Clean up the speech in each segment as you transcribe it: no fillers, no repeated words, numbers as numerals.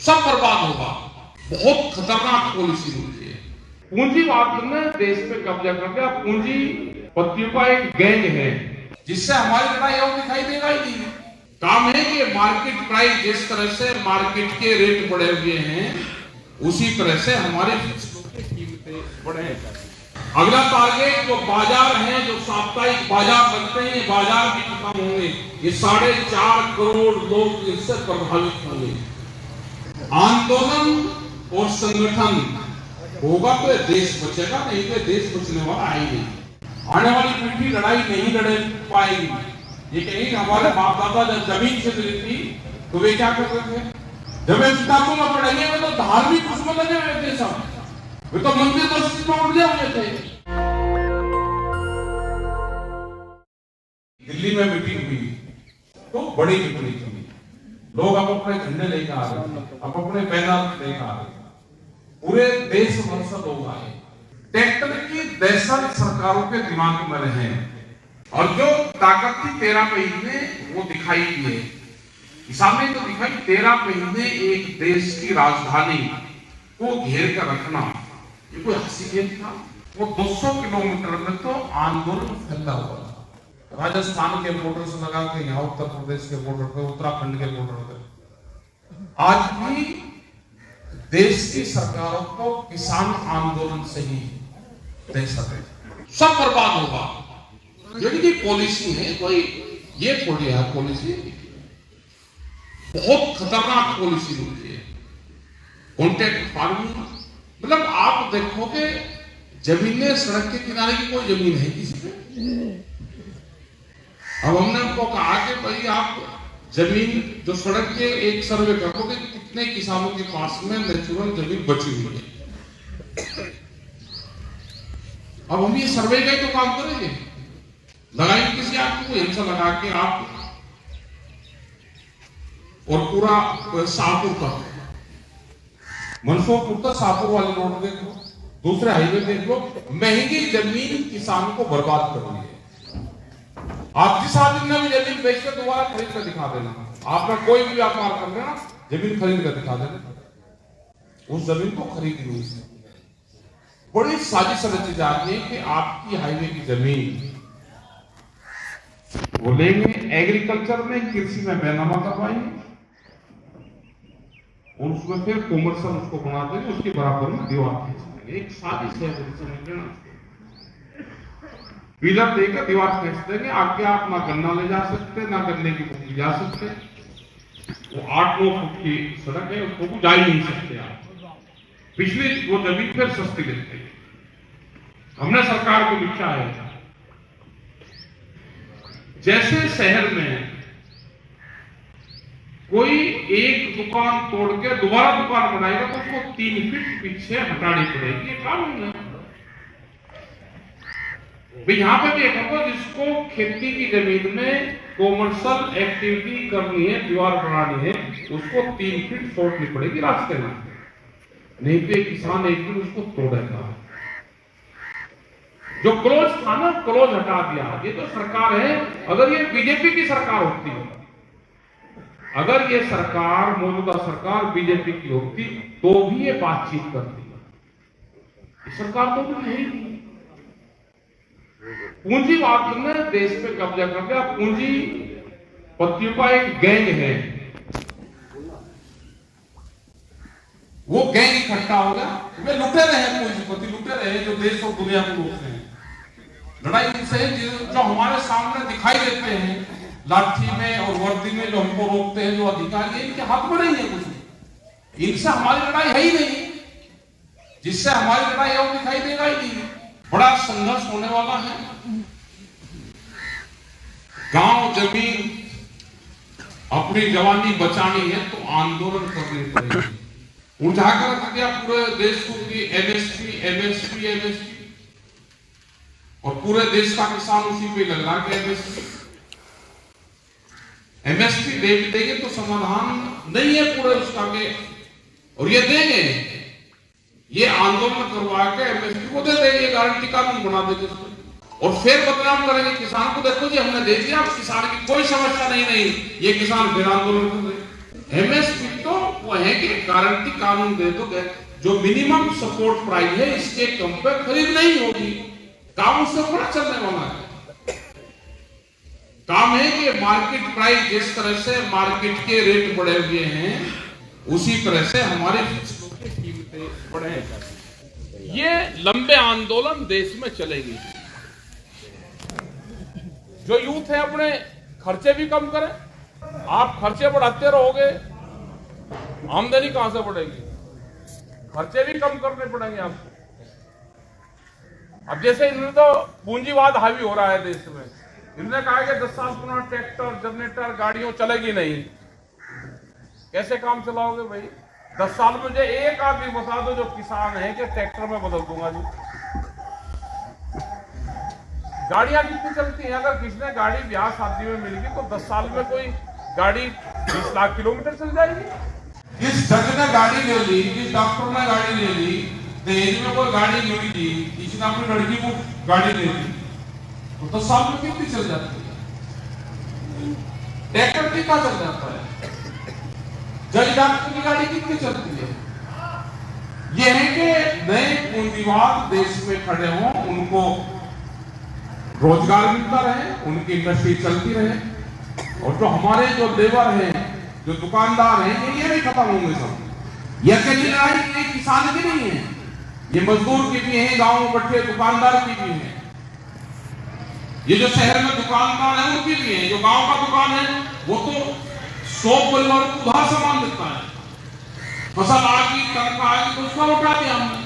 सब बर्बाद होगा। बहुत खतरनाक पॉलिसी होती है। पूंजीवाद ने देश पे कब्जा कर लिया। पूंजीपतियों का एक गैंग है जिससे हमारी लड़ाई और दिखाई देगा ही नहीं। काम है कि मार्केट प्राइस जिस तरह से मार्केट के रेट बढ़े हुए हैं उसी तरह से हमारे कीमतें बढ़े। अगला टारगेट जो बाजार है, जो साप्ताहिक बाजार लगते हैं, बाजार भी खत्म होंगे। ये 4.5 करोड़ लोग इससे प्रभावित होंगे। आंदोलन और संगठन होगा तो देश बचेगा, नहीं तो देश बचने वाला है ही नहीं। आने वाली पीढ़ी लड़ाई नहीं लड़ पाएगी। ये कहीं हमारे बाप दादा जब जमीन से मिली थी तो वे क्या करते थे? जब वे किताबों में पढ़ेंगे वे तो धार्मिक दुश्मन लगे हुए थे सब, वे तो मंदिर मस्जिद में उलझे हुए थे। दिल्ली में मीटिंग हुई तो बड़ी मीटिंग हुई, लोग अब अपने झंडे लेकर आ रहे हैं, अब अपने बैनर लेकर आ रहे हैं, पूरे देश भर से लोग आए। ट्रैक्टर की दहशत सरकारों के दिमाग में रहे और जो ताकत थी 13 महीने वो दिखाई दिए। सामने तो दिखाई 13 महीने एक देश की राजधानी को घेर कर रखना, ये कोई हंसी खेल था? वो 200 किलोमीटर में तो आंदोलन फैला हुआ था। राजस्थान के बॉर्डर से लगा के यहाँ उत्तर प्रदेश के बॉर्डर पे, उत्तराखंड के बॉर्डर पे। आज भी देश की सरकारों को किसान आंदोलन से ही दहशत है। सब बर्बाद होगा। यदि पॉलिसी है कोई, ये थोड़ी है पॉलिसी, बहुत खतरनाक पॉलिसी होती है। कॉन्ट्रैक्ट फार्मिंग, मतलब आप देखोगे जमीनें सड़क के किनारे की कोई जमीन है किसी पे? अब हमने उनको कहा कि भाई आप जमीन जो सड़क के एक सर्वे कर दो कि कितने किसानों के पास में नेचुरल जमीन बची हुई है। अब हम ये सर्वे का तो काम करेंगे, लगाएंगे किसी आपको हिंसा लगा के आप, और पूरा शाहपुर तक, मंदसौर तक शाहपुर वाले रोड देख लो, दूसरे हाईवे देख लो, महंगी जमीन किसान को बर्बाद कर रही है। आप जिस आदमी ने भी जमीन बेच कर दोबारा खरीद कर दिखा देना, आपका कोई भी व्यापार कर लेना, जमीन खरीद कर दिखा देना, उस जमीन को खरीदी हुई है। बड़ी साजिश रची जा रही है कि आपकी हाईवे की जमीन वो लेंगे, एग्रीकल्चर में, कृषि में बेनामा करवाएंगे और उसमें फिर कॉमर्शियल उसको बना देंगे, उसके बराबर में दीवार खींच देंगे। एक साजिश है, समझ लेना। पिलर देकर दीवार खींच देंगे, आगे आप ना गन्ना ले जा सकते, ना गन्ने की फुटकी जा सकते। वो 8-9 फुट की सड़क है, उसको जा ही नहीं सकते आप। पिछली वो जमीन फिर सस्ती देते हैं। हमने सरकार को लिखा है, जैसे शहर में कोई एक दुकान तोड़ के दोबारा दुकान बनाएगा तो उसको 3 फीट पीछे हटानी पड़ेगी, ये कानून है। यहां पे भी एक जिसको खेती की जमीन में कॉमर्शियल एक्टिविटी करनी है, दीवार बनानी है, उसको 3 फीट छोड़नी पड़ेगी रास्ते में, नहीं तो किसान एक दिन उसको तोड़ेगा। जो क्लोज था ना, क्लोज हटा दिया। ये तो सरकार है। अगर ये बीजेपी की सरकार होती है, अगर ये सरकार, मौजूदा सरकार बीजेपी की होती तो भी ये बातचीत करती। सरकार तो भी नहीं। पूंजीवाद ने देश पे कब्जा कर लिया। पूंजीपतियों का एक गैंग है, वो गैंग इकट्ठा हो गया। वे लुटे रहे, पूंजीपति लुटे रहे जो देश और दुनिया को लूट रहे हैं। लड़ाई से जो हमारे सामने दिखाई देते हैं लाठी में और वर्दी में, जो हमको रोकते हैं, जो अधिकारी है, इनके हाथ में नहीं है कुछ। इनसे हमारी लड़ाई है ही नहीं, जिससे हमारी लड़ाई और दिखाई देगा ही नहीं। बड़ा संघर्ष होने वाला है। गांव जमीन अपनी जवानी बचानी है तो आंदोलन करनी पड़ेगी। उठाकर रख दिया पूरे देश को कि एमएसपी एमएसपी एमएसपी, और पूरे देश का किसान उसी पे लग रहा है। एमएसपी देंगे तो समाधान नहीं है पूरे उसका के, और ये देंगे, ये आंदोलन करवा के एमएसपी को दे देंगे, गारंटी कानून बना देंगे और फिर बदनाम करेंगे किसान को। देखो जी हमने दे दिया, किसान की कोई समस्या नहीं, ये किसान फिर आंदोलन कर रहे। एमएसपी तो वो है कि गारंटी कानून दे दो, जो मिनिमम सपोर्ट प्राइस है इसके कम पर खरीद नहीं होगी। काम उससे थोड़ा चलने वाला है। काम है कि मार्केट प्राइस जिस तरह से मार्केट के रेट बढ़े हुए हैं उसी तरह से हमारे कीमतें बढ़े। ये लंबे आंदोलन देश में चलेगी। जो यूथ है अपने खर्चे भी कम करें। आप खर्चे बढ़ाते रहोगे, आमदनी कहां से बढ़ेगी? खर्चे भी कम करने पड़ेंगे आपको। अब जैसे इन्होंने तो पूंजीवाद हावी हो रहा है देश में, इन्होंने कहा कि 10 साल पुनः ट्रैक्टर जनरेटर गाड़ियों चलेगी नहीं। कैसे काम चलाओगे भाई? 10 साल में मुझे एक आदमी बता दो जो किसान है कि ट्रैक्टर में बदल दूंगा जी। गाड़ियां कितनी चलती हैं? अगर किसी ने गाड़ी ब्याह शादी में मिल गई तो 10 साल में कोई गाड़ी 20 लाख किलोमीटर चल जाएगी। जिस जज ने गाड़ी ले ली, जिस डॉक्टर ने गाड़ी ले ली, दहेज में कोई गाड़ी मिल दी, किसी ने अपनी लड़की को गाड़ी ले ली तो 10 साल में कितनी चल जाती है? ट्रैक्टर कितना चल जाता है? जज डॉक्टर की गाड़ी कितनी चलती है? यह है कि नए पूंजीवाद देश में खड़े हों, उनको रोजगार मिलता रहे, उनकी इंडस्ट्री चलती रहे, और जो हमारे जो लेबर हैं, जो दुकानदार हैं, ये भी खत्म होंगे सब। ये अकेली लड़ाई किसान की नहीं है, ये मजदूर की भी है, गांव में बैठे दुकानदार की भी है, ये जो शहर में दुकानदार है उनकी भी है। जो गांव का दुकान है वो तो 100 परिवार को उधार सामान देता है। फसल आ गई, तनख्वाह आ गई तो उसका लौटा दिया हमने।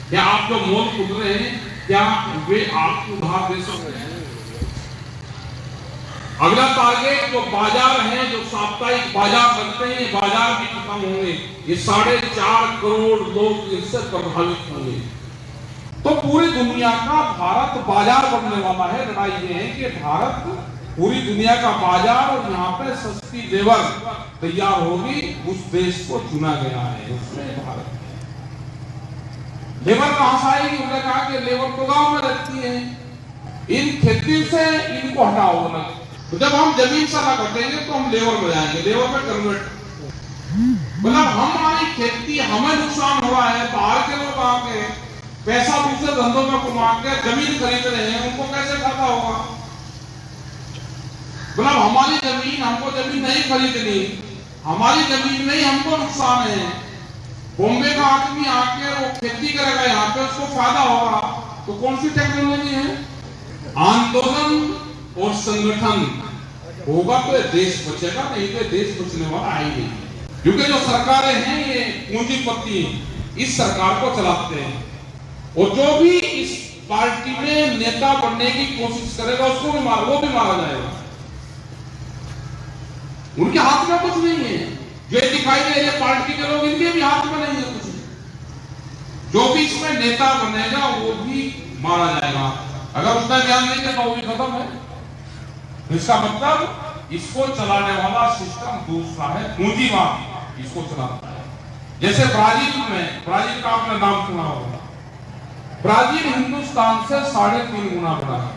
क्या आप जो मोल खुद रहे हैं, क्या वे आपको उधार दे सकते हैं? अगला टारगेट जो बाजार है, जो साप्ताहिक बाजार लगते हैं, बाजार भी खत्म होंगे। ये 4.5 करोड़ लोग इससे प्रभावित होंगे। तो पूरी दुनिया का भारत बाजार बनने वाला है। लड़ाई ये है कि भारत पूरी दुनिया का बाजार, और यहाँ पे सस्ती लेबर तैयार होगी, उस देश को चुना गया है, उसमें भारत। लेबर कहां से आएगी? उन्होंने कहा कि लेबर तो गांव में रहती है, इन खेती से इनको हटाओ ना। तो जब हम जमीन से अलग हटेंगे तो हम लेबर में जाएंगे, लेबर में कन्वर्ट। मतलब हमारी खेती, हमें नुकसान हो रहा है, बाहर के लोग आके पैसा दूसरे धंधों में कमा के जमीन खरीद रहे हैं, उनको कैसे फायदा होगा? मतलब हमारी जमीन, हमको जमीन नहीं खरीदनी, हमारी जमीन में ही हमको नुकसान है। बॉम्बे का आदमी आके वो खेती करेगा, यहाँ पे उसको फायदा होगा। तो कौन सी टेक्नोलॉजी है? आंदोलन और संगठन होगा तो देश बचेगा, नहीं तो देश बचने वाला है ही नहीं। क्योंकि जो सरकारें हैं ये पूंजीपति इस सरकार को चलाते हैं, और जो भी इस पार्टी में नेता बनने की कोशिश करेगा उसको भी वो भी मारा जाएगा। उनके हाथ में कुछ नहीं है। जो दिखाई दे रहे पार्टी के लोग, इनके भी हाथ में नहीं है कुछ। जो भी इसमें नेता बनेगा वो भी मारा जाएगा। अगर उसका ध्यान नहीं देगा वो भी खत्म है। इसका मतलब इसको चलाने वाला सिस्टम दूसरा है, पूंजीवाद इसको चलाता है। जैसे ब्राजील का आपने नाम सुना होगा। ब्राजील हिंदुस्तान से 3.5 गुना बड़ा है।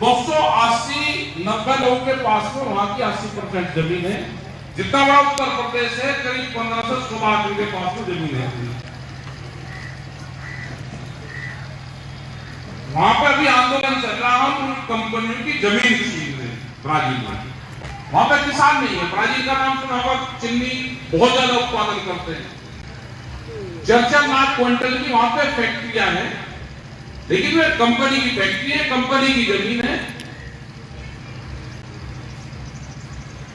280-90 लोगों के पास में वहां की 80% जमीन है। जितना बड़ा उत्तर प्रदेश है, करीब 15 से 16 आदमी के पास में जमीन है। वहां पर भी आंदोलन चल रहा है, उन कंपनियों की जमीन छीन रहे ब्राजील में। वहां पर किसान नहीं है। ब्राजील का नाम सुना होगा, चीनी बहुत ज्यादा उत्पादन करते हैं। 4-4 लाख क्विंटल की वहां पे फैक्ट्रियां हैं, लेकिन वे कंपनी की फैक्ट्री है, कंपनी की जमीन है।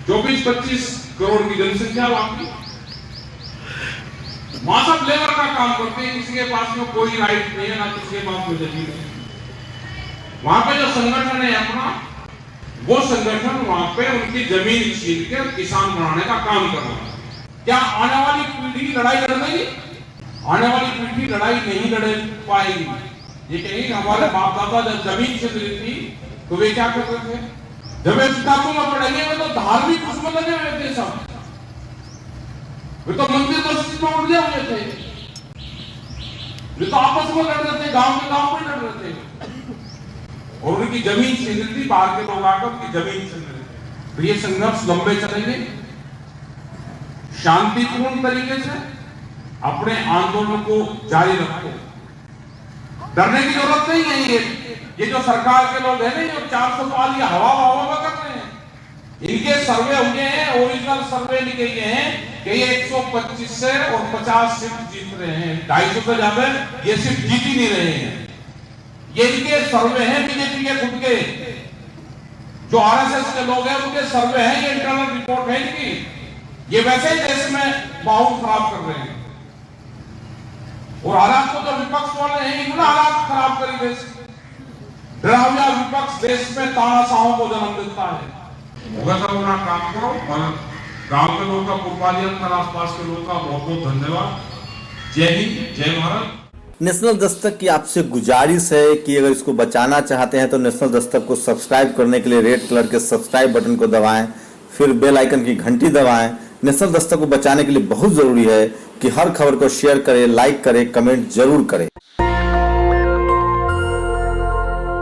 24-25 करोड़ की जनसंख्या वहां की। वहां सब लेबर का काम करते हैं, किसी के पास में कोई राइट नहीं है, ना किसी के पास में जमीन है। वहां पे जो संगठन है अपना, वो संगठन वहां पे उनकी जमीन छीन के किसान बनाने का काम कर रहा है। क्या आने वाली पीढ़ी लड़ाई लड़ रही? आने वाली पीढ़ी लड़ाई नहीं लड़ पाएगी। ये कहीं हमारे बाप दादा जब जमीन से मिली थी तो वे क्या करते थे? जब वे किताबों में पढ़ेंगे वे तो धार्मिक दुश्मन लगे हुए थे सब। वे तो मंदिर मस्जिद में उड़ हुए थे, वे तो आपस में लड़ रहे थे, गांव में लड़ रहे थे, और उनकी जमीन छीन थी। बाहर के लोग आकर उनकी जमीन छीन रहे थे। तो ये संघर्ष लंबे चलेंगे। शांतिपूर्ण तरीके से अपने आंदोलन को जारी रखो। डरने की जरूरत नहीं है। ये जो सरकार के लोग हैं ना, ये 400 पाल ये हवा कर रहे हैं। इनके सर्वे हुए हैं, ओरिजिनल सर्वे लिखे गए हैं कि ये 125 से और 50 सीट जीत रहे हैं। 250 से ज्यादा ये सीट जीत ही नहीं रहे हैं। ये इनके सर्वे हैं, बीजेपी के खुद के जो आरएसएस के लोग हैं उनके सर्वे हैं, ये इंटरनल रिपोर्ट है इनकी। ये वैसे ही देश में माहौल खराब कर रहे हैं और हालात को जो विपक्ष वाले हैं इन्होंने हालात खराब करी देश। डरावना विपक्ष देश में तानाशाहों को जन्म देता है। होगा सब अपना काम करो और गांव के लोगों का, पुरपालियन का, आसपास के लोगों का बहुत बहुत धन्यवाद। जय हिंद, जय भारत। नेशनल दस्तक की आपसे गुजारिश है कि अगर इसको बचाना चाहते हैं तो नेशनल दस्तक को सब्सक्राइब करने के लिए रेड कलर के सब्सक्राइब बटन को दबाएं, फिर बेल आइकन की घंटी दबाएं। नेशनल दस्तक को बचाने के लिए बहुत जरूरी है कि हर खबर को शेयर करें, लाइक करें, कमेंट जरूर करें।